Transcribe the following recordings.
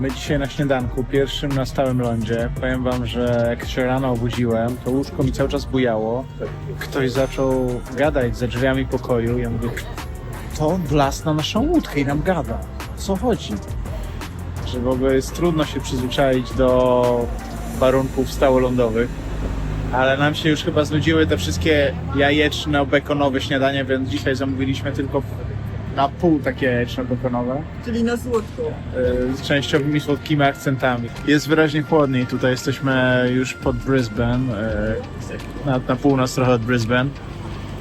My dzisiaj na śniadanku, pierwszym na stałym lądzie. Powiem wam, że jak się rano obudziłem, to łóżko mi cały czas bujało. Ktoś zaczął gadać za drzwiami pokoju. Ja mówię, to wlazł na naszą łódkę i nam gada. O co chodzi? Że w ogóle jest trudno się przyzwyczaić do warunków stałolądowych. Ale nam się już chyba znudziły te wszystkie jajeczno-bekonowe śniadania, więc dzisiaj zamówiliśmy tylko na pół takie jajeczno-bekonowe. Czyli na słodko. Z częściowymi słodkimi akcentami. Jest wyraźnie chłodniej. Tutaj jesteśmy już pod Brisbane, na północ trochę od Brisbane.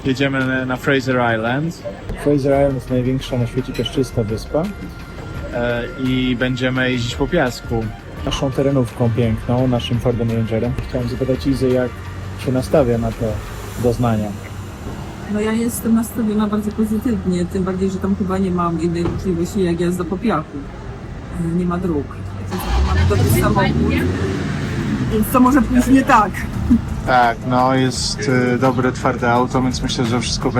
Jedziemy na Fraser Island. Fraser Island jest największa na świecie piaszczysta wyspa i będziemy jeździć po piasku. Naszą terenówką piękną, naszym Fordem Rangerem. Chciałem zapytać Izę, jak się nastawia na te doznania. No ja jestem nastawiona bardzo pozytywnie, tym bardziej, że tam chyba nie mam innej możliwości jak jazda po piachu. Nie ma dróg. Mamy dobry samochód, więc to może pójść nie tak. Tak, no jest dobre, twarde auto, więc myślę, że wszystko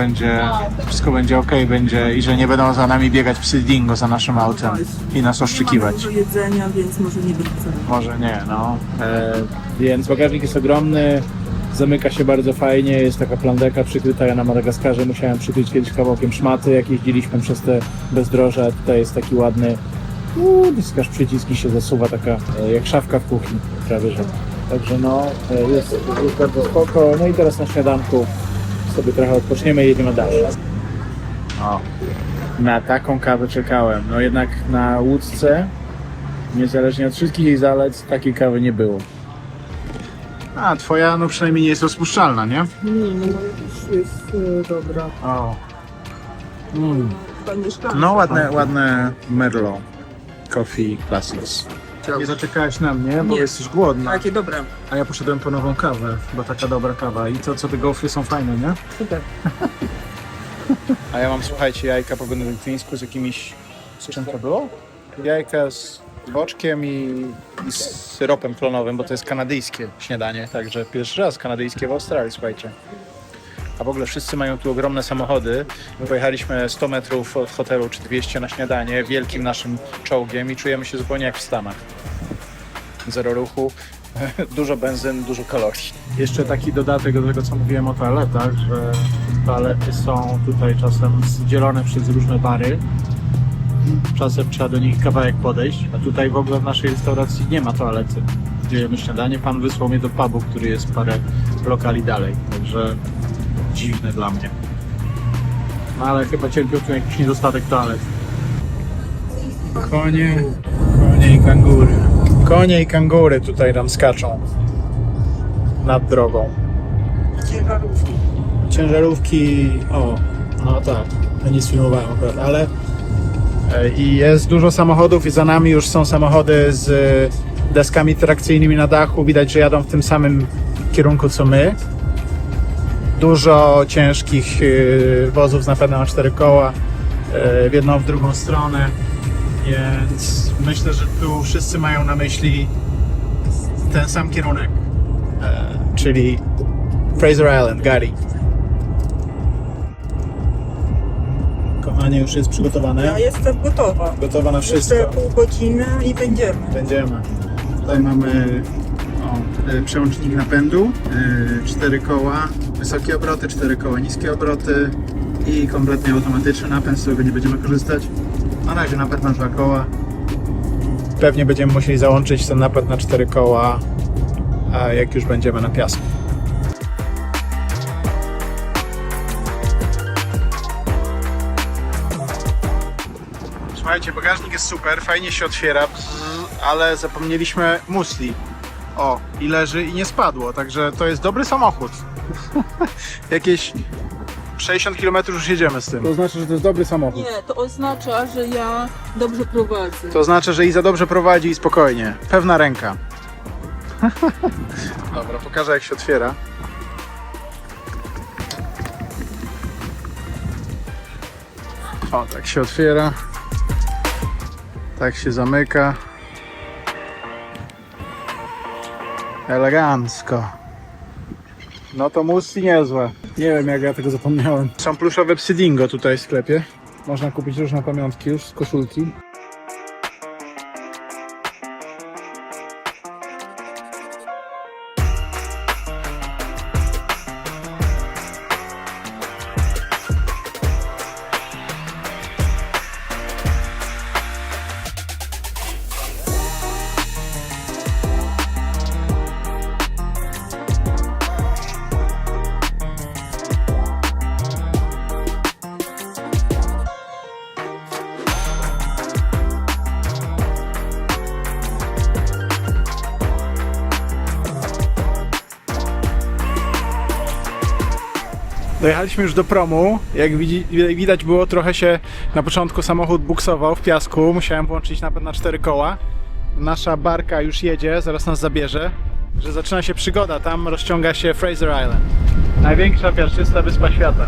będzie okej, będzie i że nie będą za nami biegać psy dingo za naszym autem i nas oszczykiwać. Nie ma dużo jedzenia, więc może nie będzie. Może nie, no. Więc bagażnik jest ogromny, zamyka się bardzo fajnie, jest taka plandeka przykryta. Ja na Madagaskarze musiałem przykryć kiedyś kawałkiem szmaty, jak jeździliśmy przez te bezdroże, a tutaj jest taki ładny dyskaż, przyciski się zasuwa, taka jak szafka w kuchni, prawie że. Także no, jest bardzo spoko. No i teraz na śniadanku sobie trochę odpoczniemy i jedziemy dalej. O, na taką kawę czekałem. No jednak na łódce, niezależnie od wszystkich jej zalet, takiej kawy nie było. A, twoja no przynajmniej nie jest rozpuszczalna, nie? Nie, no jest dobra. O. Mieszkanie. No ładne Merlot Coffee Classics. Nie zaczekałaś na mnie, bo Nie. jesteś głodna. Takie dobre. A ja poszedłem po nową kawę, bo taka dobra kawa. I to co te gofry są fajne, nie? Super. A ja mam, słuchajcie, jajka po benedyktyńsku z jakimiś... Z czym to było? Jajka z boczkiem i z syropem klonowym, bo to jest kanadyjskie śniadanie. Także pierwszy raz kanadyjskie w Australii, słuchajcie. A w ogóle wszyscy mają tu ogromne samochody. My pojechaliśmy 100 metrów od hotelu czy 200 na śniadanie wielkim naszym czołgiem i czujemy się zupełnie jak w Stanach. Zero ruchu, dużo benzyn, dużo kalorii. Jeszcze taki dodatek do tego, co mówiłem o toaletach, że toalety są tutaj czasem zdzielone przez różne bary. Czasem trzeba do nich kawałek podejść, a tutaj w ogóle w naszej restauracji nie ma toalety. Gdzie jemy śniadanie, pan wysłał mnie do pubu, który jest parę lokali dalej, także dziwne dla mnie. No ale chyba cierpią tu jakiś niedostatek toalet. Konie i kangury. Konie i kangury tutaj nam skaczą nad drogą. Ciężarówki. Ciężarówki, no tak, ja nie sfilmowałem akurat, ale i jest dużo samochodów i za nami już są samochody z deskami trakcyjnymi na dachu. Widać, że jadą w tym samym kierunku co my. Dużo ciężkich wozów napędem na 4 koła w jedną, w drugą stronę, więc myślę, że tu wszyscy mają na myśli ten sam kierunek, czyli Fraser Island, Gary. Kochanie, już jest przygotowane. Ja jestem gotowa. Gotowa na wszystko. Jeszcze pół godziny i będziemy. Będziemy. Tutaj mamy przełącznik napędu, 4 koła, wysokie obroty, 4 koła, niskie obroty i kompletnie automatyczny napęd, z którego nie będziemy korzystać. Na razie napęd na 2 koła. Pewnie będziemy musieli załączyć ten napęd na 4 koła, jak już będziemy na piasku. Słuchajcie, bagażnik jest super, fajnie się otwiera, ale zapomnieliśmy musli. O, i leży i nie spadło, także to jest dobry samochód. Jakieś 60 km już jedziemy z tym. To znaczy, że to jest dobry samochód. Nie, to oznacza, że ja dobrze prowadzę. To znaczy, że Iza dobrze prowadzi i spokojnie. Pewna ręka. Dobra, pokażę jak się otwiera. O, tak się otwiera. Tak się zamyka. Elegancko. No to musli niezłe. Nie wiem jak ja tego zapomniałem. Są pluszowe psy dingo tutaj w sklepie. Można kupić różne pamiątki już z koszulki. Dojechaliśmy już do promu. Jak widać było, trochę się na początku samochód buksował w piasku. Musiałem włączyć napęd na 4 koła. Nasza barka już jedzie, zaraz nas zabierze. Że zaczyna się przygoda, tam rozciąga się Fraser Island. Największa piaszczysta wyspa świata.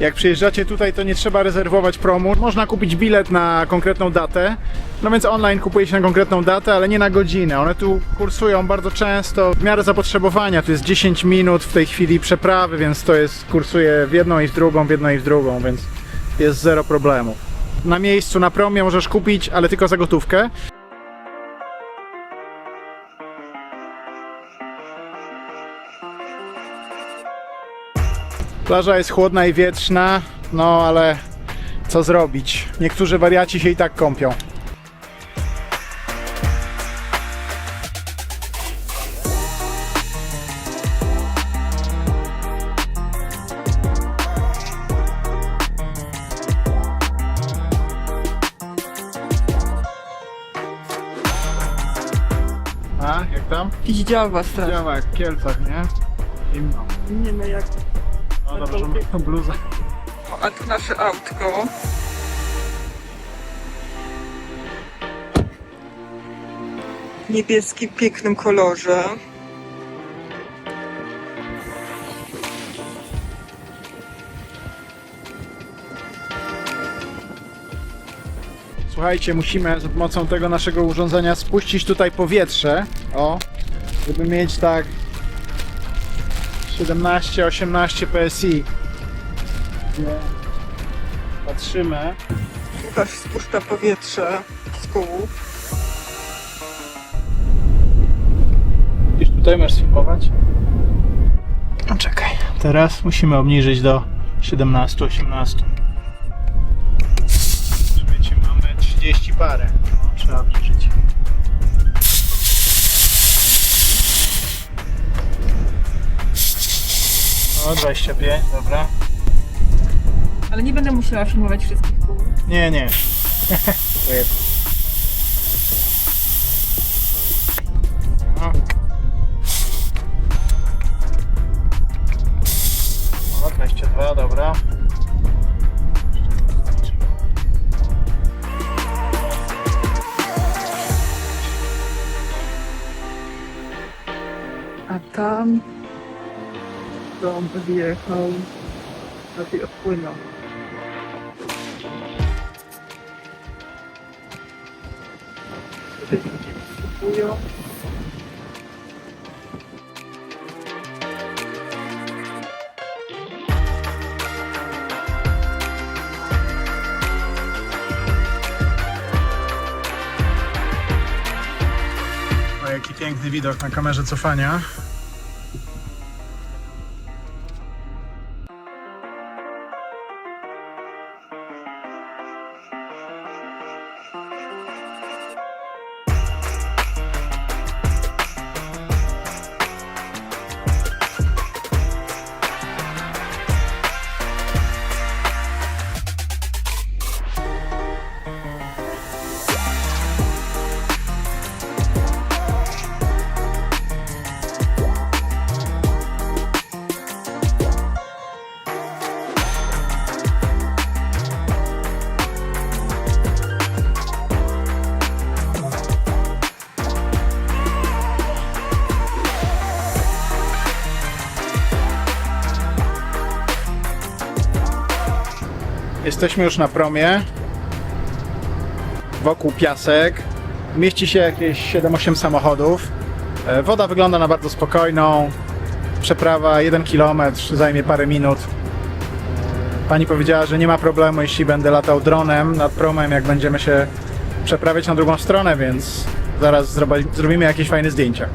Jak przyjeżdżacie tutaj, to nie trzeba rezerwować promu. Można kupić bilet na konkretną datę. No więc online kupuje się na konkretną datę, ale nie na godzinę. One tu kursują bardzo często w miarę zapotrzebowania. Tu jest 10 minut w tej chwili przeprawy, więc to jest, kursuje w jedną i w drugą, w jedną i w drugą, więc jest zero problemu. Na miejscu, na promie możesz kupić, ale tylko za gotówkę. Plaża jest chłodna i wietrzna, no ale co zrobić? Niektórzy wariaci się i tak kąpią. A, jak tam? Widziała was teraz. Działa jak w Kielcach, nie? Zimno. Nie no jak... No dobrze, że mam tą bluzę. A tu nasze autko. W niebieskim, pięknym kolorze. Słuchajcie, musimy za pomocą tego naszego urządzenia spuścić tutaj powietrze, o, żeby mieć tak 17-18 PSI. Patrzymy. Łukasz spuszcza powietrze z kół. Już tutaj masz sfilmować? No czekaj. Teraz musimy obniżyć do 17-18. Wiecie, mamy 30 parę. No, trzeba obniżyć. O, 25, dobra. Ale nie będę musiała filmować wszystkich kół. Nie, nie. To jest. No. O, 22, dobra. A tam dom wyjechał, lepiej odpłynął. Tutaj ludzie kupują. O, jaki piękny widok na kamerze cofania. Jesteśmy już na promie. Wokół piasek. Mieści się jakieś 7-8 samochodów. Woda wygląda na bardzo spokojną. Przeprawa 1 km zajmie parę minut. Pani powiedziała, że nie ma problemu, jeśli będę latał dronem nad promem, jak będziemy się przeprawiać na drugą stronę, więc zaraz zrobimy jakieś fajne zdjęcia.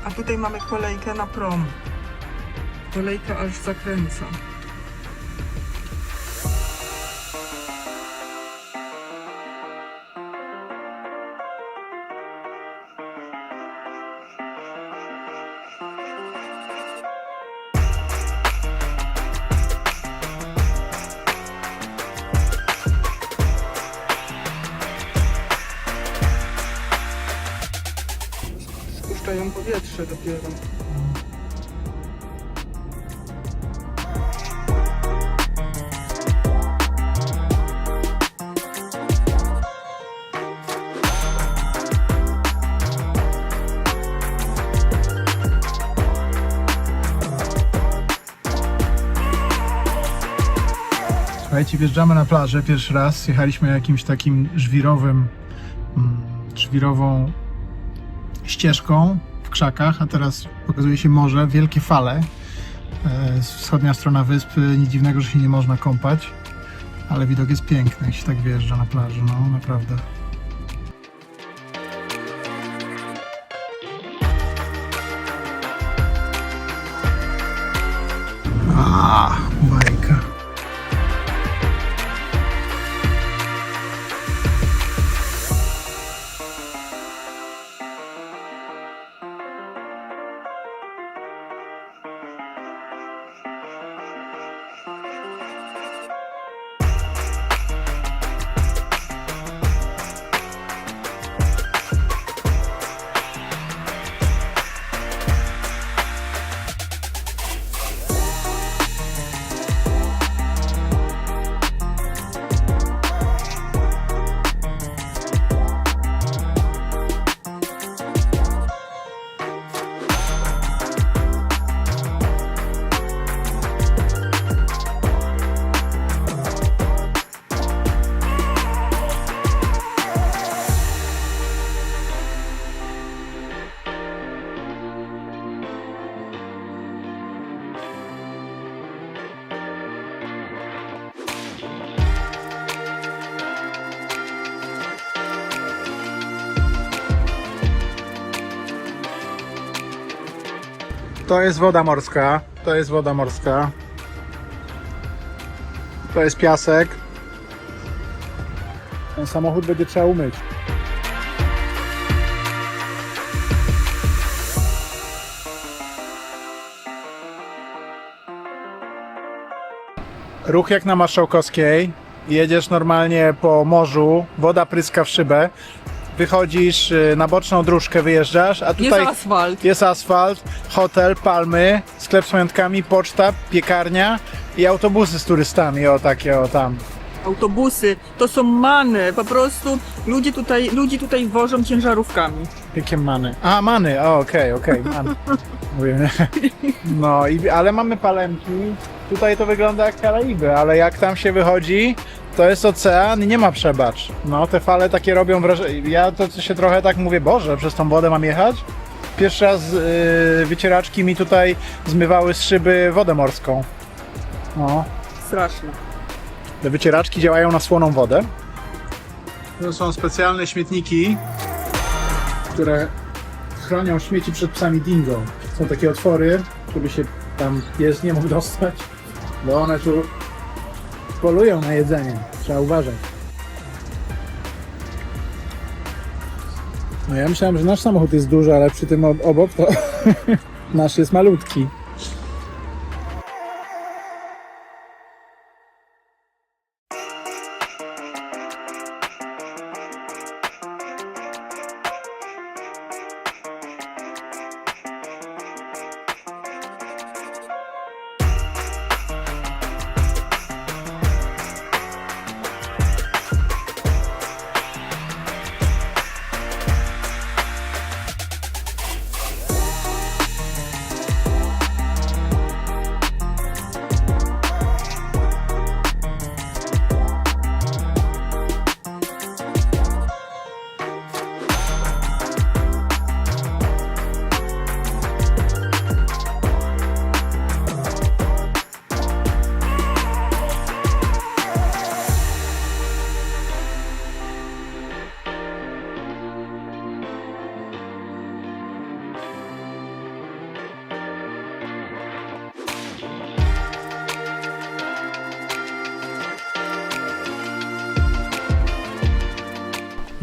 A tutaj mamy kolejkę na prom. Kolejka aż zakręca. Spuszczają powietrze dopiero. Słuchajcie, wjeżdżamy na plażę pierwszy raz. Jechaliśmy jakimś takim żwirową ścieżką w krzakach, a teraz pokazuje się morze, wielkie fale. Wschodnia strona wyspy, nic dziwnego, że się nie można kąpać, ale widok jest piękny, jak się tak wjeżdża na plaży, no naprawdę. Bajka. To jest woda morska, to jest woda morska. To jest piasek. Ten samochód będzie trzeba umyć. Ruch jak na Marszałkowskiej. Jedziesz normalnie po morzu, woda pryska w szybę. Wychodzisz na boczną dróżkę, wyjeżdżasz, a tutaj Jest asfalt. jest asfalt, hotel, palmy, sklep z pamiątkami, poczta, piekarnia i autobusy z turystami, o takie, o tam. Autobusy, to są many, po prostu ludzi tutaj wożą ciężarówkami. Jakie many? A, many, okej, many. Mówię, no, ale mamy palemki, tutaj to wygląda jak Karaiby, ale jak tam się wychodzi, to jest ocean i nie ma przebacz. No, te fale takie robią wrażenie. Ja to się trochę tak mówię, Boże, przez tą wodę mam jechać? Pierwszy raz wycieraczki mi tutaj zmywały z szyby wodę morską. No. Straszne. Te wycieraczki działają na słoną wodę. To są specjalne śmietniki, które chronią śmieci przed psami dingo. Są takie otwory, żeby się tam pies nie mógł dostać, bo one tu polują na jedzenie. Trzeba uważać. No ja myślałem, że nasz samochód jest duży, ale przy tym obok to nasz jest malutki.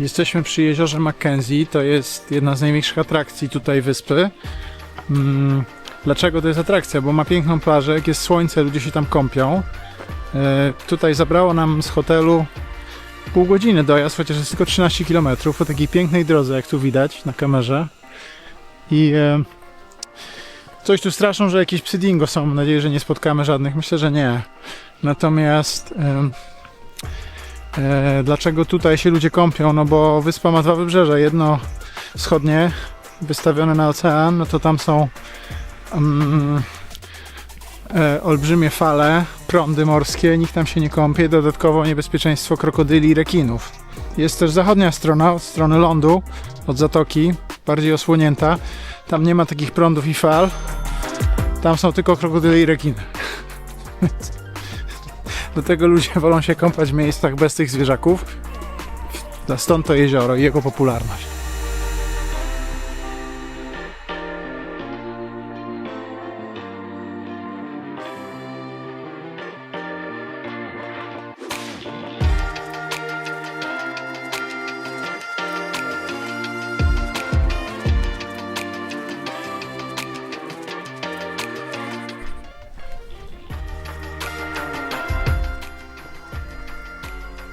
Jesteśmy przy jeziorze Mackenzie, to jest jedna z największych atrakcji tutaj wyspy. Dlaczego to jest atrakcja? Bo ma piękną plażę, jak jest słońce, ludzie się tam kąpią. Tutaj zabrało nam z hotelu pół godziny dojazd, chociaż jest tylko 13 km po takiej pięknej drodze, jak tu widać na kamerze. I coś tu straszą, że jakieś psy dingo są. Mam nadzieję, że nie spotkamy żadnych. Myślę, że nie. Natomiast dlaczego tutaj się ludzie kąpią? No bo wyspa ma dwa wybrzeża. Jedno wschodnie, wystawione na ocean, no to tam są olbrzymie fale, prądy morskie, nikt tam się nie kąpie, dodatkowo niebezpieczeństwo krokodyli i rekinów. Jest też zachodnia strona, od strony lądu, od zatoki, bardziej osłonięta. Tam nie ma takich prądów i fal, tam są tylko krokodyle i rekiny. Dlatego ludzie wolą się kąpać w miejscach bez tych zwierzaków. Stąd to jezioro i jego popularność.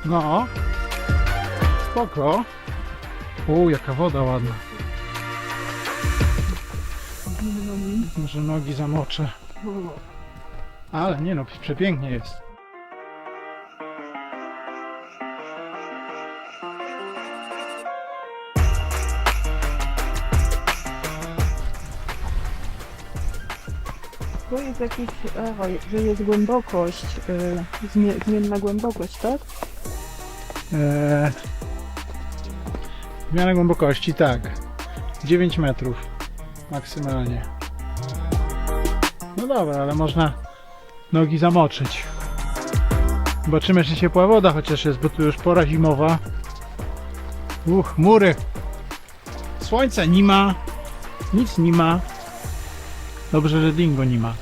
No, spoko. Jaka woda ładna. Może nogi zamoczę. Ale nie no, przepięknie jest. To jest jakiś, że jest głębokość, zmienna głębokość, tak? Zmiana głębokości, tak. 9 metrów maksymalnie. No dobra, ale można nogi zamoczyć. Zobaczymy, czy ciepła woda chociaż jest, bo tu już pora zimowa. Chmury. Słońca nie ma. Nic nie ma. Dobrze, że dingo nie ma.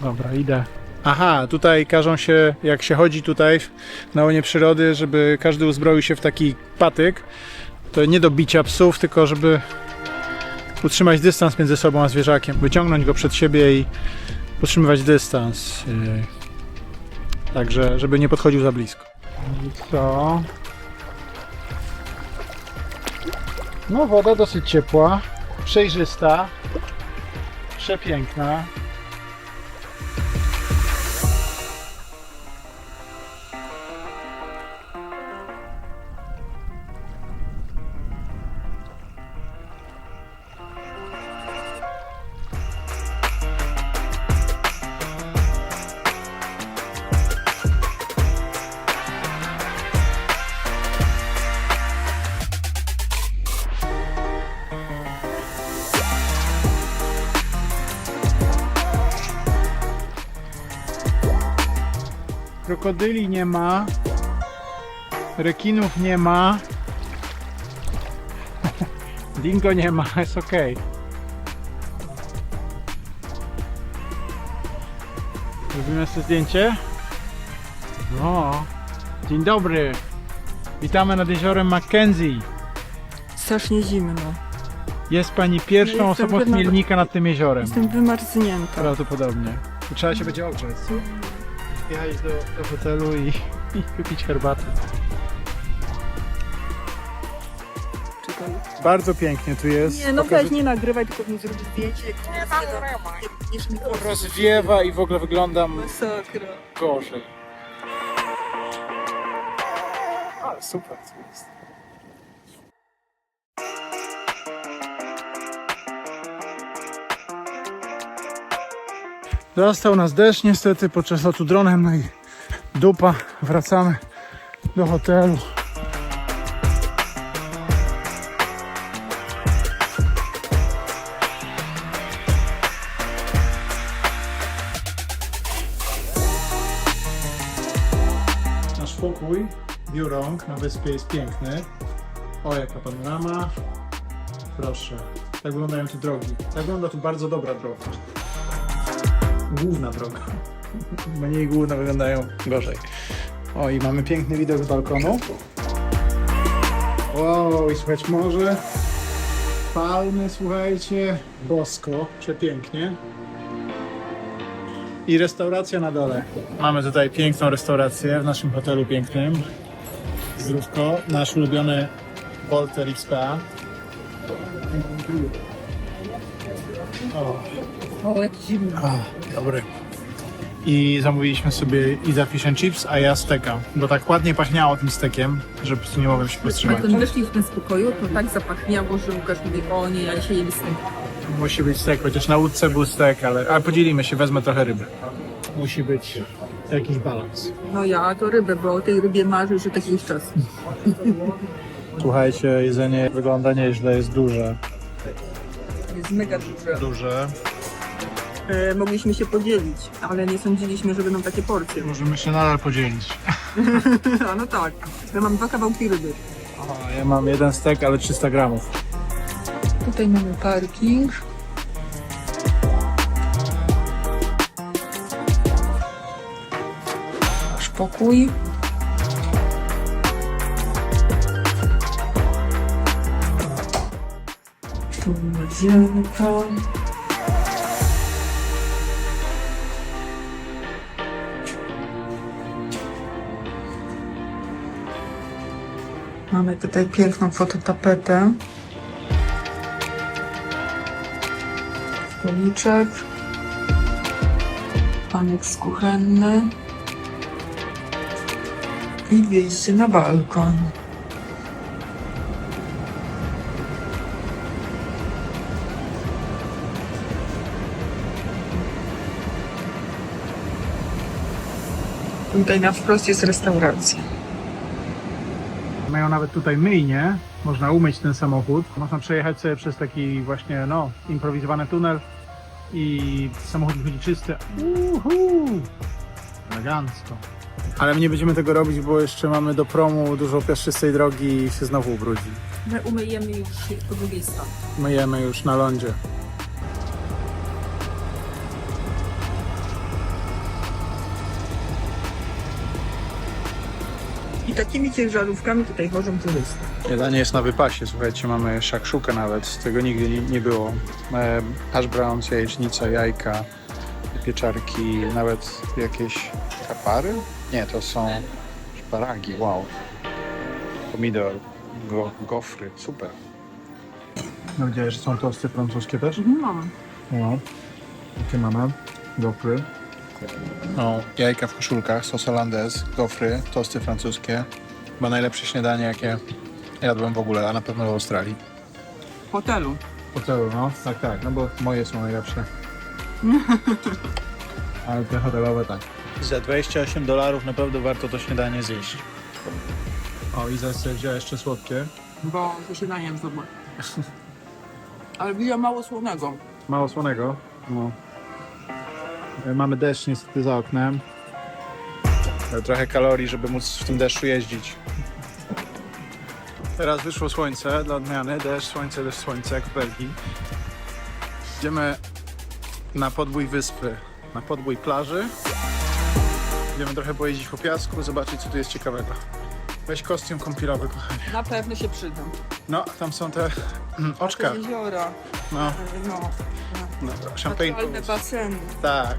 Dobra, idę. Aha, tutaj każą się, jak się chodzi tutaj na łonie przyrody, żeby każdy uzbroił się w taki patyk. To nie do bicia psów, tylko żeby utrzymać dystans między sobą a zwierzakiem. Wyciągnąć go przed siebie i utrzymywać dystans. Także, żeby nie podchodził za blisko. I co? No, woda dosyć ciepła, przejrzysta, przepiękna. Krokodyli nie ma, rekinów nie ma, dingo nie ma, jest ok. Robimy sobie zdjęcie? No, dzień dobry, witamy nad jeziorem Mackenzie. Strasznie zimno. Jest pani pierwszą Jestem osobą z Mielnika nad tym jeziorem. Jestem wymarznięta. Prawdopodobnie. Tu trzeba się będzie ogrzeć. Jechać do hotelu i wypić herbatę. Czekaj. Bardzo pięknie tu jest. Nie, no weź, nie nagrywaj, tylko mi zrób zdjęcie. Rozwiewa i w ogóle wyglądam Masakra. gorzej. Ale super to jest. Zastał nas deszcz niestety podczas lotu dronem, no i dupa, wracamy do hotelu. Nasz pokój, biurąg na wyspie jest piękny. O, jaka panorama. Proszę, tak wyglądają tu drogi. Tak wygląda tu bardzo dobra droga. Główna droga. Mniej główne wyglądają gorzej. O, i mamy piękny widok z balkonu. Wow, i słuchać morze. Palmy, słuchajcie. Bosko, przepięknie. I restauracja na dole. Mamy tutaj piękną restaurację w naszym hotelu pięknym. Zdrówko, nasz ulubiony Volter XPA. O, jak zimno. Dobry. I zamówiliśmy sobie Iza Fish and Chips, a ja steka, bo tak ładnie pachniało tym stekiem, że po prostu nie mogłem się powstrzymać. Jak weszliśmy z pokoju, to tak zapachniało, że Łukasz mówi, o nie, ja się jem z tym. Musi być stek, chociaż na łódce był stek, ale podzielimy się, wezmę trochę ryby. Musi być jakiś balans. No ja to rybę, bo o tej rybie marzę już od jakiegoś czasu. Słuchajcie, jedzenie wygląda nieźle, jest duże. Jest mega duże. Duże. Mogliśmy się podzielić, ale nie sądziliśmy, że będą takie porcje. Możemy się nadal podzielić. A no tak, ja mam 2 kawałki ryby. A ja mam jeden stek, ale 300 gramów. Tutaj mamy parking. Nasz pokój. Tu łazienka. Mamy tutaj piękną fototapetę. Stoliczek. Aneks kuchenny. I wyjście na balkon. Tutaj na wprost jest restauracja. Mają nawet tutaj myjnię, można umyć ten samochód. Można przejechać sobie przez taki właśnie, improwizowany tunel i samochód wychodzi czysty. Elegancko. Ale my nie będziemy tego robić, bo jeszcze mamy do promu dużo piaszczystej drogi i się znowu ubrudzi. My umyjemy już po drugiej stronie. Myjemy już na lądzie. I takimi ciężarówkami tutaj chodzą turysty. Jedzenie jest na wypasie, słuchajcie, mamy szakszukę nawet, tego nigdy nie było. Hash browns, jajecznica, jajka, pieczarki, nawet jakieś kapary? Nie, to są szparagi, wow. Pomidor, gofry, super. No widziałeś, że są tosty francuskie też? Mam. No. Jakie mamy? Gofry. No, jajka w koszulkach, sos hollandaise, gofry, tosty francuskie. Chyba najlepsze śniadanie, jakie jadłem w ogóle, a na pewno w Australii. W hotelu. Po celu, no. Tak, no bo moje są najlepsze. Ale te hotelowe tak. Za $28 naprawdę warto to śniadanie zjeść. O, i zase wzięła jeszcze słodkie. Bo ze śniadaniem zobacz. Ale wzięła mało słonego. Mało słonego. No. Mamy deszcz niestety za oknem. Ale trochę kalorii, żeby móc w tym deszczu jeździć. Teraz wyszło słońce dla odmiany. Deszcz, słońce, jak w Belgii. Idziemy na podbój wyspy, na podbój plaży. Idziemy trochę pojeździć po piasku, zobaczyć co tu jest ciekawego. Weź kostium kąpielowy, kochanie. Na pewno się przyda. No, tam są te oczka. Te jeziora. No, No. champagne. Naturalne baseny. Tak,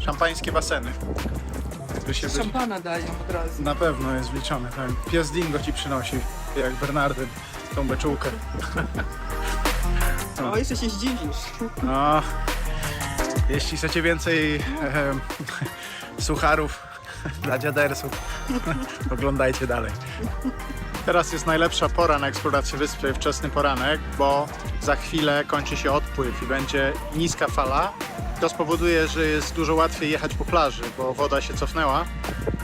szampańskie baseny. By się być... Szampana dają od razu. Na pewno jest wliczony, tak. Pies Dingo ci przynosi, jak Bernardyn, tą beczułkę. O, jeszcze się zdziwisz. No, jeśli chcecie więcej sucharów dla dziadersów, oglądajcie dalej. Teraz jest najlepsza pora na eksplorację wyspy, wczesny poranek, bo za chwilę kończy się odpływ i będzie niska fala. To spowoduje, że jest dużo łatwiej jechać po plaży, bo woda się cofnęła,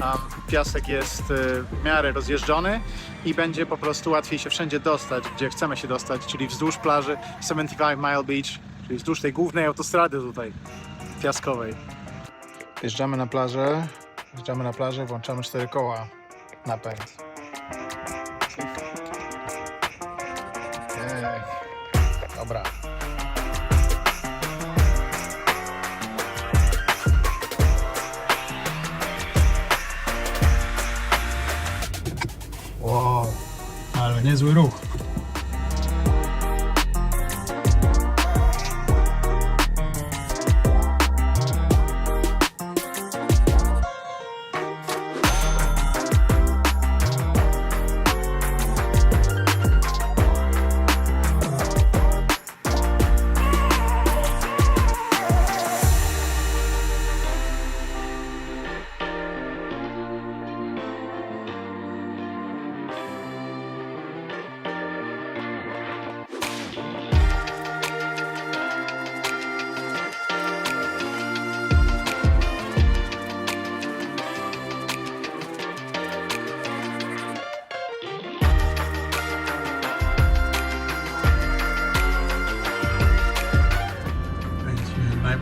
a piasek jest w miarę rozjeżdżony i będzie po prostu łatwiej się wszędzie dostać, gdzie chcemy się dostać, czyli wzdłuż plaży 75 Mile Beach, czyli wzdłuż tej głównej autostrady tutaj, piaskowej. Wjeżdżamy na plażę, włączamy 4 koła napęd. Dobra. Wow, ale niezły ruch.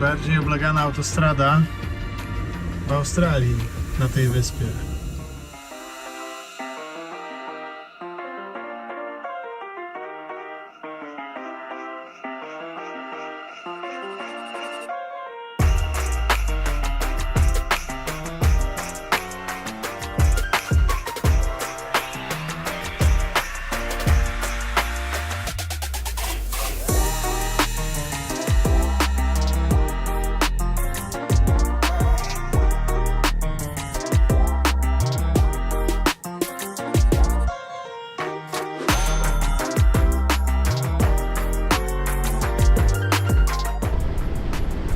najbardziej oblegana autostrada w Australii, na tej wyspie.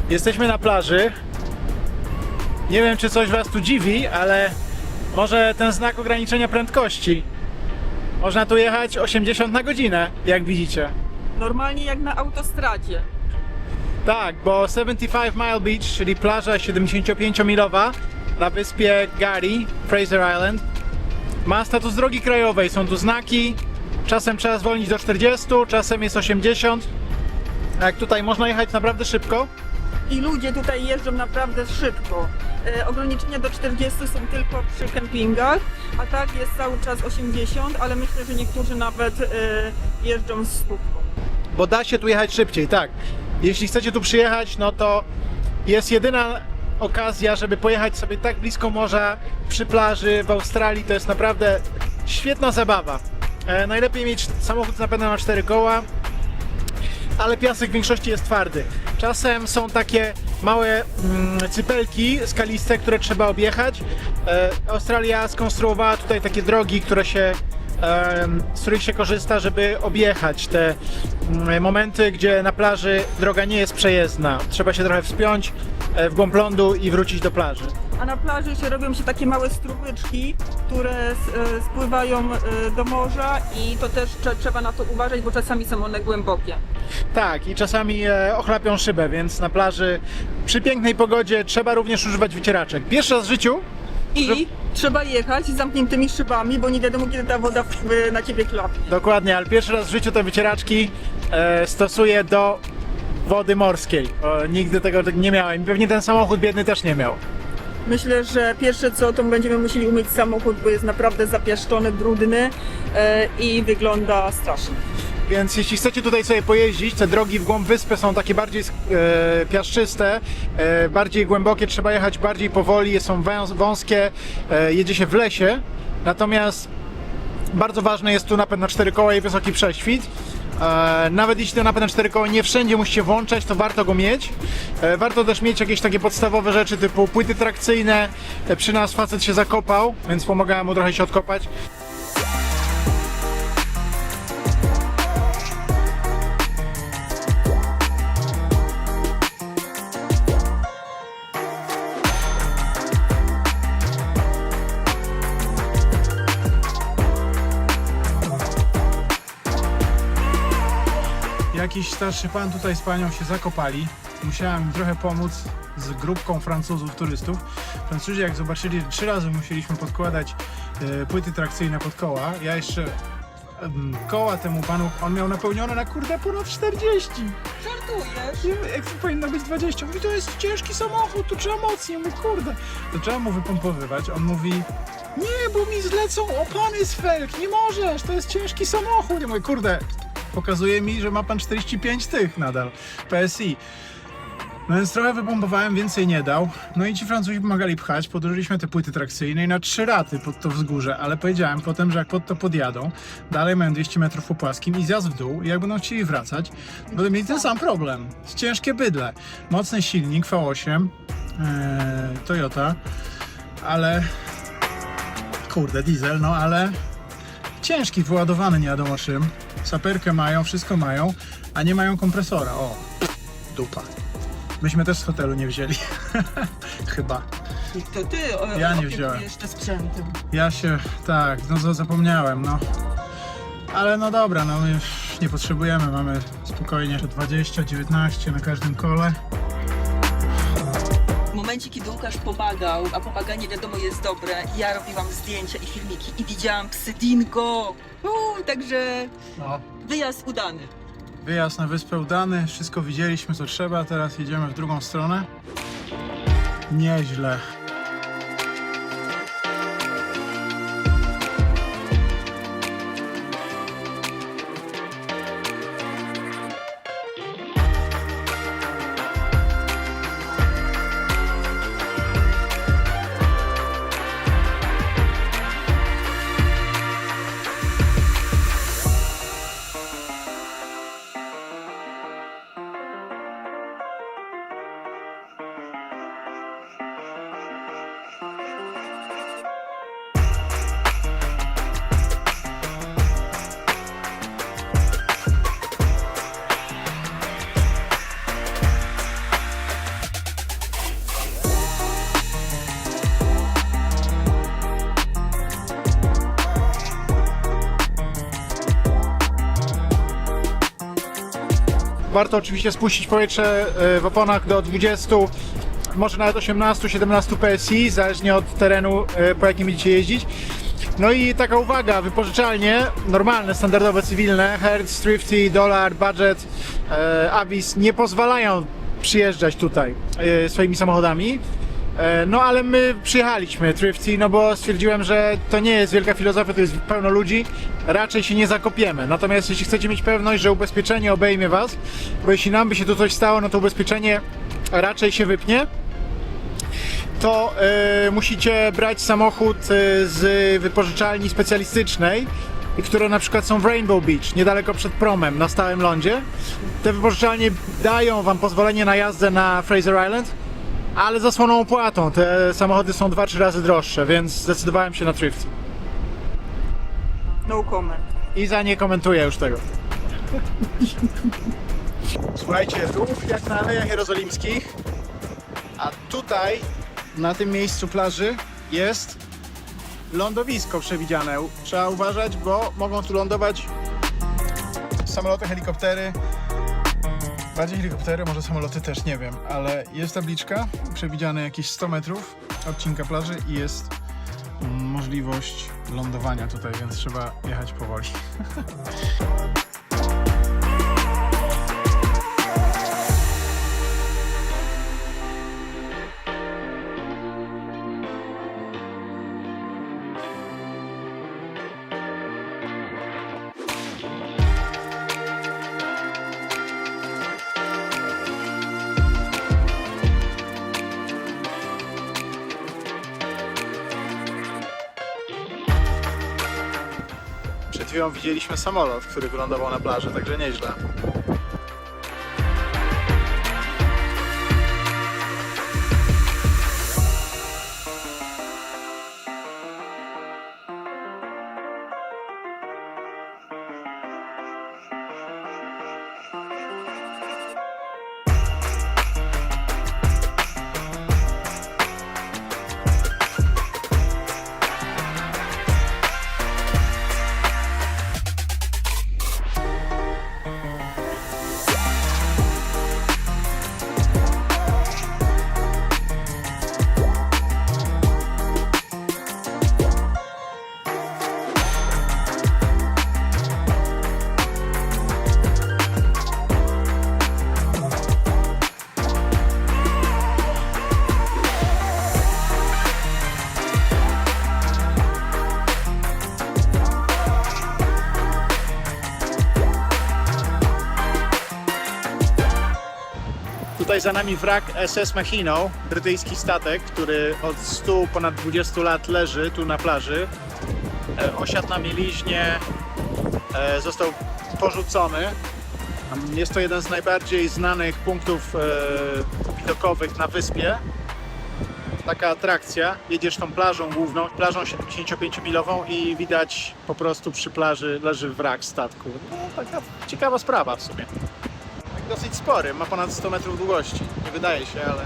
Jesteśmy na plaży. Nie wiem, czy coś was tu dziwi, ale może ten znak ograniczenia prędkości. Można tu jechać 80 na godzinę, jak widzicie. Normalnie jak na autostradzie. Tak, bo 75 Mile Beach, czyli plaża 75-milowa na wyspie Gary, Fraser Island, ma status drogi krajowej. Są tu znaki, czasem trzeba zwolnić do 40, czasem jest 80. Jak tutaj można jechać naprawdę szybko. I ludzie tutaj jeżdżą naprawdę szybko. Ograniczenia do 40 są tylko przy kempingach, a tak jest cały czas 80, ale myślę, że niektórzy nawet jeżdżą z 100. Bo da się tu jechać szybciej, tak. Jeśli chcecie tu przyjechać, no to jest jedyna okazja, żeby pojechać sobie tak blisko morza, przy plaży w Australii. To jest naprawdę świetna zabawa. Najlepiej mieć samochód z napędem na 4 koła, ale piasek w większości jest twardy. Czasem są takie małe cypelki skaliste, które trzeba objechać. Australia skonstruowała tutaj takie drogi, z których się korzysta, żeby objechać te momenty, gdzie na plaży droga nie jest przejezdna. Trzeba się trochę wspiąć w głąb lądu i wrócić do plaży. A na plaży robią się takie małe strumyczki, które spływają do morza i to też trzeba na to uważać, bo czasami są one głębokie. Tak, i czasami ochlapią szybę, więc na plaży przy pięknej pogodzie trzeba również używać wycieraczek. Pierwszy raz w życiu. I trzeba jechać z zamkniętymi szybami, bo nie wiadomo, kiedy ta woda na ciebie klapnie. Dokładnie, ale pierwszy raz w życiu te wycieraczki stosuję do wody morskiej. Nigdy tego nie miałem. Pewnie ten samochód biedny też nie miał. Myślę, że pierwsze co, to będziemy musieli umyć samochód, bo jest naprawdę zapiaszczony, brudny i wygląda strasznie. Więc jeśli chcecie tutaj sobie pojeździć, te drogi w głąb wyspy są takie bardziej piaszczyste, bardziej głębokie, trzeba jechać bardziej powoli, są wąskie, jedzie się w lesie. Natomiast bardzo ważny jest tu napęd na 4 koła i wysoki prześwit. Nawet jeśli ten napęd na 4 koła nie wszędzie musicie włączać, to warto go mieć. Warto też mieć jakieś takie podstawowe rzeczy typu płyty trakcyjne. Przy nas facet się zakopał, więc pomagałem mu trochę się odkopać. Jakiś starszy pan tutaj z panią się zakopali. Musiałem im trochę pomóc z grupką Francuzów, turystów. Francuzi jak zobaczyli, że 3 razy musieliśmy podkładać płyty trakcyjne pod koła. Ja jeszcze koła temu panu, on miał napełnione na kurde ponad 40. Żartujesz? Jak to powinno być 20? Mówi, to jest ciężki samochód, tu trzeba mocniej. Mówi, kurde, to trzeba mu wypompowywać. On mówi, nie, bo mi zlecą opony z felg, nie możesz, to jest ciężki samochód. Ja mówię, kurde, pokazuje mi, że ma pan 45 tych nadal, PSI. No więc trochę wypompowałem, więcej nie dał. No i ci Francuzi pomagali pchać, podłożyliśmy te płyty trakcyjne i na 3 raty pod to wzgórze, ale powiedziałem potem, że jak pod to podjadą, dalej mają 200 metrów po płaskim i zjazd w dół i jak będą chcieli wracać, będą mieli ten sam problem. Ciężkie bydle. Mocny silnik V8, Toyota, ale kurde, diesel, no ale ciężki, wyładowany nie wiadomo czym. Saperkę mają, wszystko mają, a nie mają kompresora. O, dupa. Myśmy też z hotelu nie wzięli. Chyba. To ty Ja nie wziąłem. jeszcze sprzętem. Ja się, tak, no zapomniałem, no. Ale no dobra, no my już nie potrzebujemy, mamy spokojnie 20, 19 na każdym kole. W momencie, kiedy Łukasz pomagał, a pomaganie wiadomo jest dobre, ja robiłam zdjęcia i filmiki i widziałam psy dingo. Także No. wyjazd udany. Wyjazd na wyspę udany, wszystko widzieliśmy co trzeba, teraz jedziemy w drugą stronę. Nieźle. Warto oczywiście spuścić powietrze w oponach do 20, może nawet 18-17 PSI, zależnie od terenu, po jakim będziecie jeździć. No i taka uwaga, wypożyczalnie normalne, standardowe, cywilne, Hertz, Thrifty, Dollar, Budget, Avis nie pozwalają przyjeżdżać tutaj swoimi samochodami. No ale my przyjechaliśmy, Thrifty, no bo stwierdziłem, że to nie jest wielka filozofia, to jest pełno ludzi, raczej się nie zakopiemy. Natomiast jeśli chcecie mieć pewność, że ubezpieczenie obejmie was, bo jeśli nam by się tu coś stało, no to ubezpieczenie raczej się wypnie, to musicie brać samochód z wypożyczalni specjalistycznej, które na przykład są w Rainbow Beach, niedaleko przed promem, na stałym lądzie. Te wypożyczalnie dają wam pozwolenie na jazdę na Fraser Island, ale za słoną opłatą. Te samochody są 2-3 razy droższe, więc zdecydowałem się na Thrifty. No comment. Iza nie komentuje już tego. Słuchajcie, ruch jak na Alejach Jerozolimskich, a tutaj, na tym miejscu plaży, jest lądowisko przewidziane. Trzeba uważać, bo mogą tu lądować samoloty, helikoptery. Bardziej helikoptery, może samoloty też, nie wiem, ale jest tabliczka, przewidziane jakieś 100 metrów odcinka plaży i jest możliwość lądowania tutaj, więc trzeba jechać powoli. Przed chwilą widzieliśmy samolot, który wylądował na plaży, także nieźle. Tutaj za nami wrak SS Machino, brytyjski statek, który od 100 ponad 20 lat leży tu na plaży. Osiadł na mieliźnie, został porzucony. Jest to jeden z najbardziej znanych punktów widokowych na wyspie. Taka atrakcja, jedziesz tą plażą główną, plażą 75-milową i widać po prostu przy plaży leży wrak statku. No, taka ciekawa sprawa w sumie. Dosyć spory, ma ponad 100 metrów długości. Nie wydaje się, ale...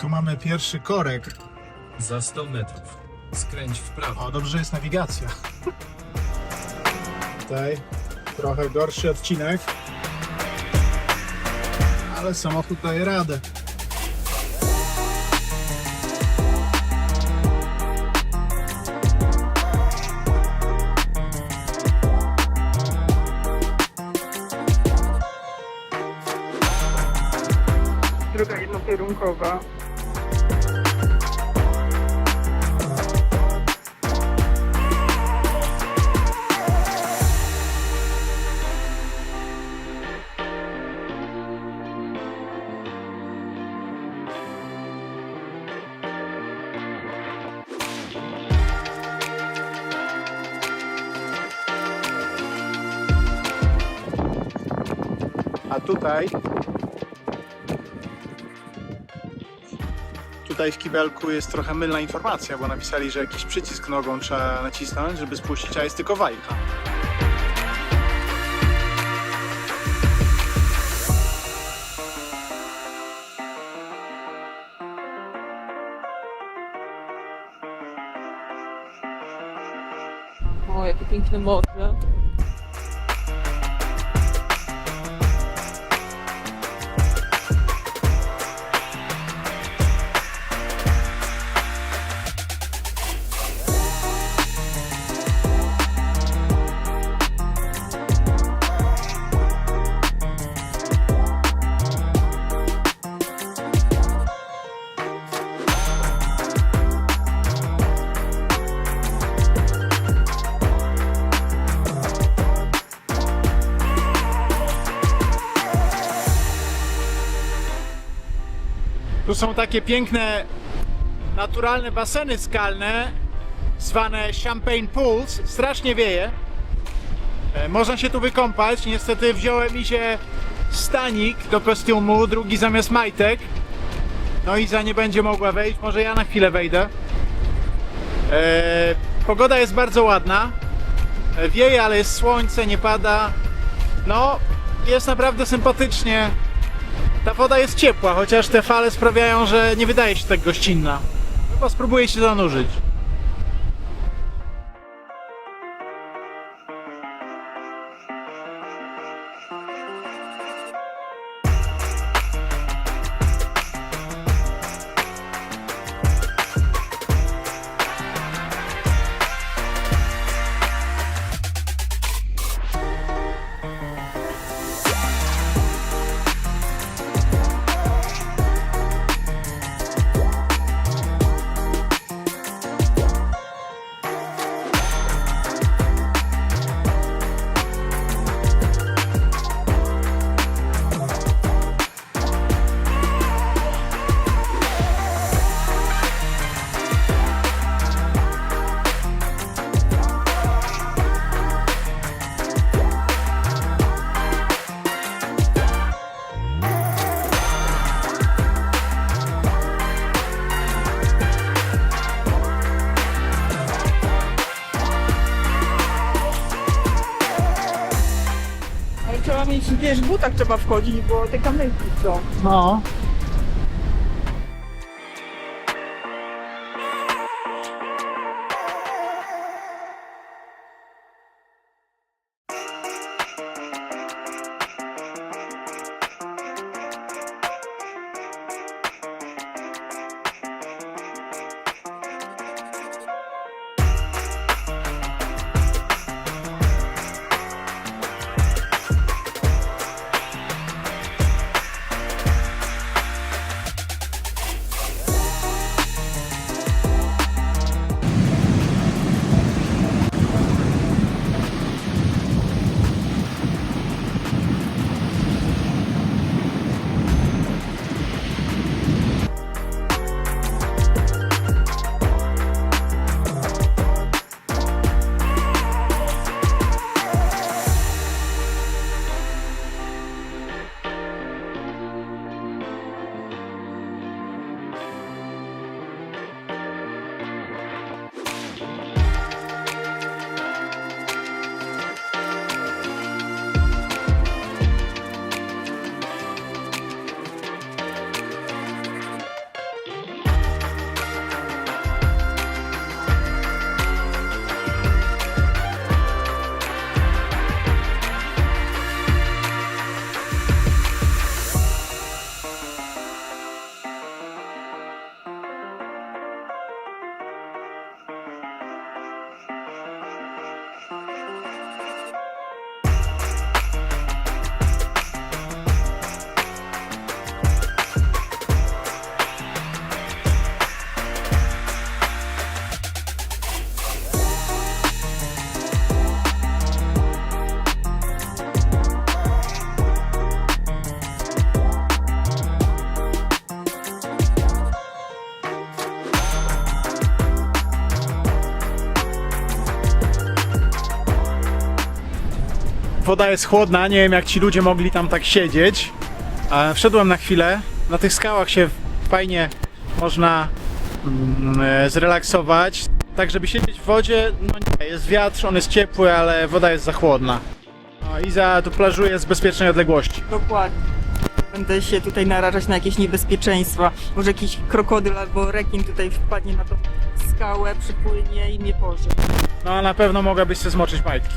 Tu mamy pierwszy korek. Za 100 metrów skręć w prawo. O, dobrze, że jest nawigacja. Tutaj trochę gorszy odcinek, ale samochód daje radę. Droga jednokierunkowa. A tutaj w kibelku jest trochę mylna informacja, bo napisali, że jakiś przycisk nogą trzeba nacisnąć, żeby spuścić, a jest tylko wajcha. O, jakie piękne morze. Tu są takie piękne, naturalne baseny skalne, zwane Champagne Pools. Strasznie wieje. Można się tu wykąpać. Niestety wziąłem Izie stanik do kostiumu, drugi zamiast majtek. No Iza nie będzie mogła wejść, może ja na chwilę wejdę. Pogoda jest bardzo ładna. Wieje, ale jest słońce, nie pada. No, jest naprawdę sympatycznie. Ta woda jest ciepła, chociaż te fale sprawiają, że nie wydaje się tak gościnna. Chyba spróbuję się zanurzyć. Trzeba mieć, wiesz, w butach trzeba wchodzić, bo te kamyki są. No. woda jest chłodna, nie wiem jak ci ludzie mogli tam tak siedzieć. Wszedłem na chwilę, na tych skałach się fajnie można zrelaksować. Tak, żeby siedzieć w wodzie, no nie, jest wiatr, on jest ciepły, ale woda jest za chłodna. No, Iza tu plażuje z bezpiecznej odległości. Dokładnie. Będę się tutaj narażać na jakieś niebezpieczeństwa. Może jakiś krokodyl albo rekin tutaj wpadnie na tą skałę, przypłynie i mnie pożre. No a na pewno mogłabyś się zmoczyć majtki.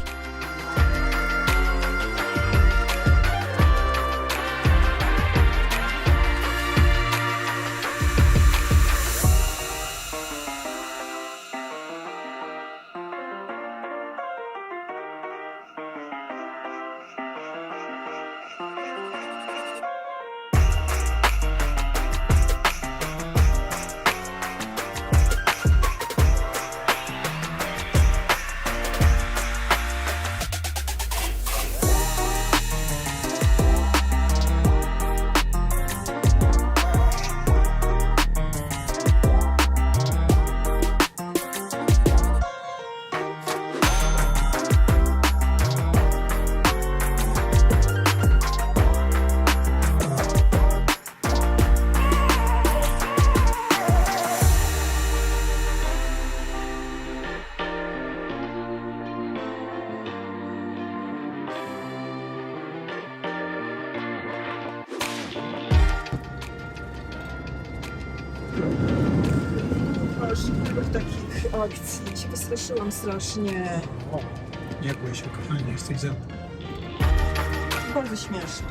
Takich akcji się wystraszyłam strasznie. Nie bój się, kochanie, jesteś ze mną. Bardzo śmieszno.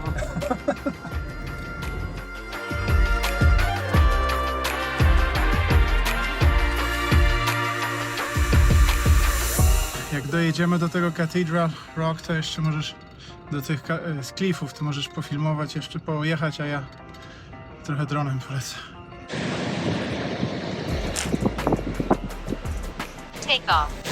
Jak dojedziemy do tego Cathedral Rock, to jeszcze możesz do tych z klifów, to możesz pofilmować, jeszcze pojechać, a ja trochę dronem polecę. Take off.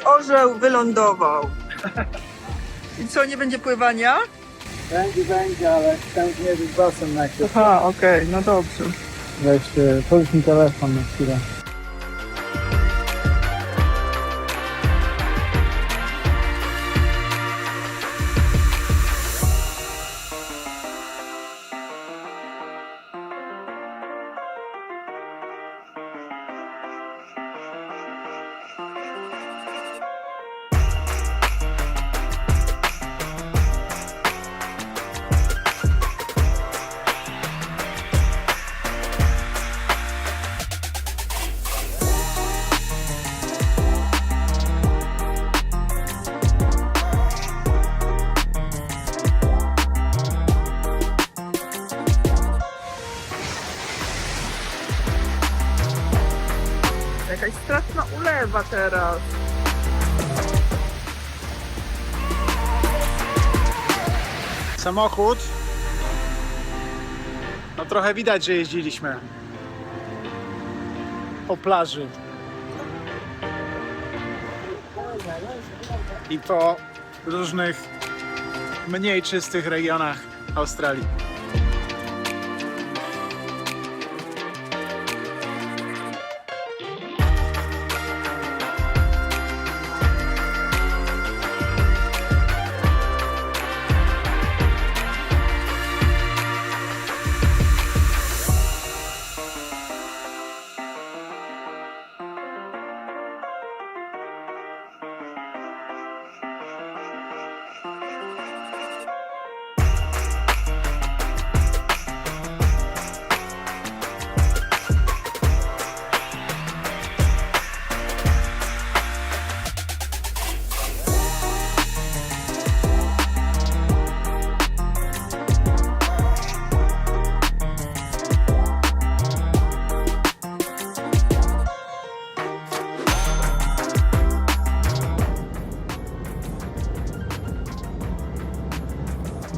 Orzeł wylądował. I co, nie będzie pływania? Będzie, ale tam nie jest basen na chwilę. Aha, okej, no dobrze. Weź, powiedz mi telefon na chwilę. Jakaś straszna ulewa teraz. Samochód. No trochę widać, że jeździliśmy po plaży. I po różnych mniej czystych regionach Australii.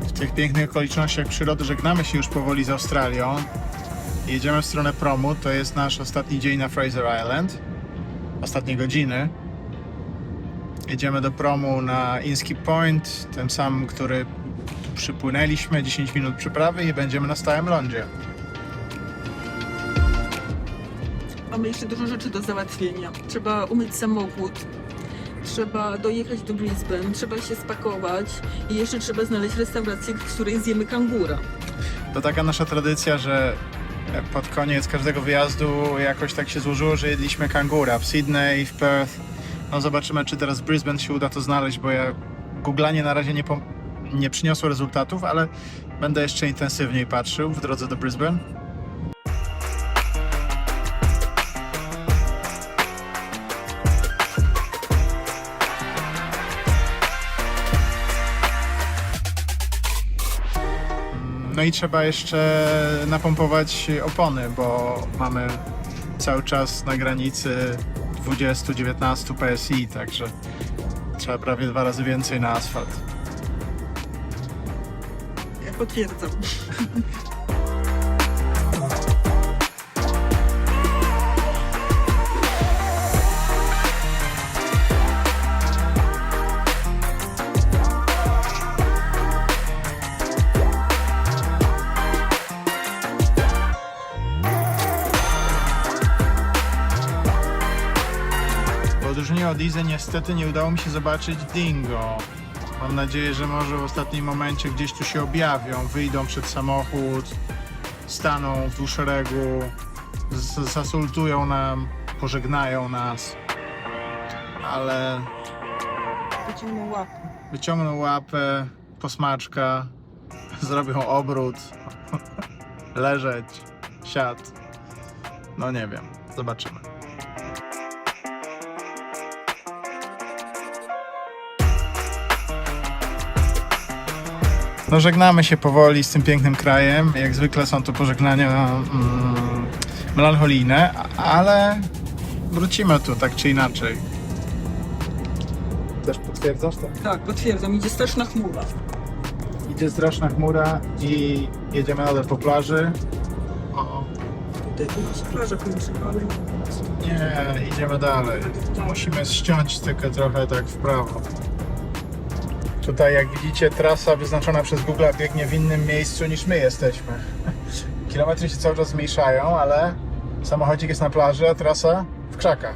W tych pięknych okolicznościach przyrody żegnamy się już powoli z Australią. Jedziemy w stronę promu. To jest nasz ostatni dzień na Fraser Island. Ostatnie godziny. Jedziemy do promu na Inskeep Point, tym samym, który tu przypłynęliśmy. 10 minut przyprawy i będziemy na stałym lądzie. Mamy jeszcze dużo rzeczy do załatwienia. Trzeba umyć samochód, trzeba dojechać do Brisbane, trzeba się spakować i jeszcze trzeba znaleźć restaurację, w której zjemy kangura. To taka nasza tradycja, że pod koniec każdego wyjazdu jakoś tak się złożyło, że jedliśmy kangura w Sydney, w Perth. No zobaczymy, czy teraz w Brisbane się uda to znaleźć, bo ja googlanie na razie nie przyniosło rezultatów, ale będę jeszcze intensywniej patrzył w drodze do Brisbane. No i trzeba jeszcze napompować opony, bo mamy cały czas na granicy 20-19 PSI, także trzeba prawie 2 razy więcej na asfalt. Ja potwierdzam. W odróżnieniu od Izy niestety nie udało mi się zobaczyć dingo. Mam nadzieję, że może w ostatnim momencie gdzieś tu się objawią, wyjdą przed samochód, staną w szeregu, zasultują nam, pożegnają nas, ale Wyciągnął łapę. wyciągną łapę, posmaczka, zrobią obrót, leżeć, siad. No nie wiem, zobaczymy. No żegnamy się powoli z tym pięknym krajem. Jak zwykle są to pożegnania melancholijne, ale wrócimy tu tak czy inaczej. Też potwierdzasz to? Tak, potwierdzam. Idzie straszna chmura. Idzie straszna chmura i jedziemy nadal po plaży. O, Tutaj jest plaża kończy, ale nie, idziemy dalej. Musimy ściąć tylko trochę tak w prawo. Tutaj jak widzicie trasa wyznaczona przez Google biegnie w innym miejscu niż my jesteśmy. Kilometry się cały czas zmniejszają, ale samochodzik jest na plaży, a trasa w krzakach.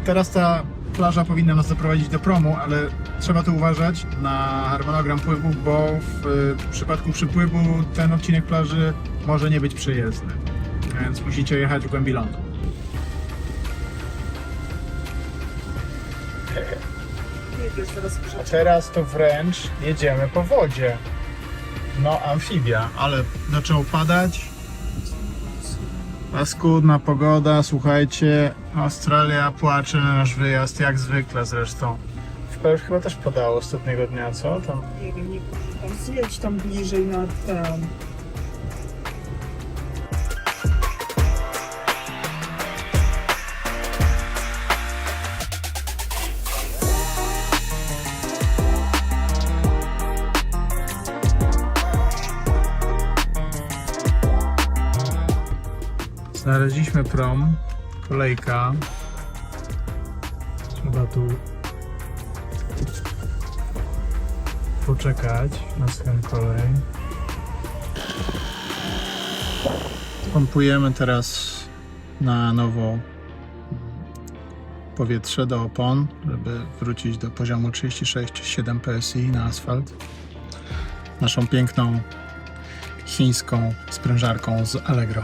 Teraz ta plaża powinna nas doprowadzić do promu, ale trzeba tu uważać na harmonogram pływów, bo w przypadku przypływu ten odcinek plaży może nie być przyjezdny. Więc musicie jechać w głębi lądu. jedziesz teraz A teraz to wręcz jedziemy po wodzie. No, amfibia, ale zaczęło padać. Paskudna pogoda, słuchajcie. Australia płacze na nasz wyjazd, jak zwykle zresztą. Już chyba też padało ostatniego dnia, co? Tam... Nie wiem, nie tam zjedź tam bliżej na ten. Znaleźliśmy prom, kolejka. Trzeba tu poczekać na swoją kolej. Pompujemy teraz na nowo powietrze do opon, żeby wrócić do poziomu 36,7 PSI na asfalt. Naszą piękną chińską sprężarką z Allegro.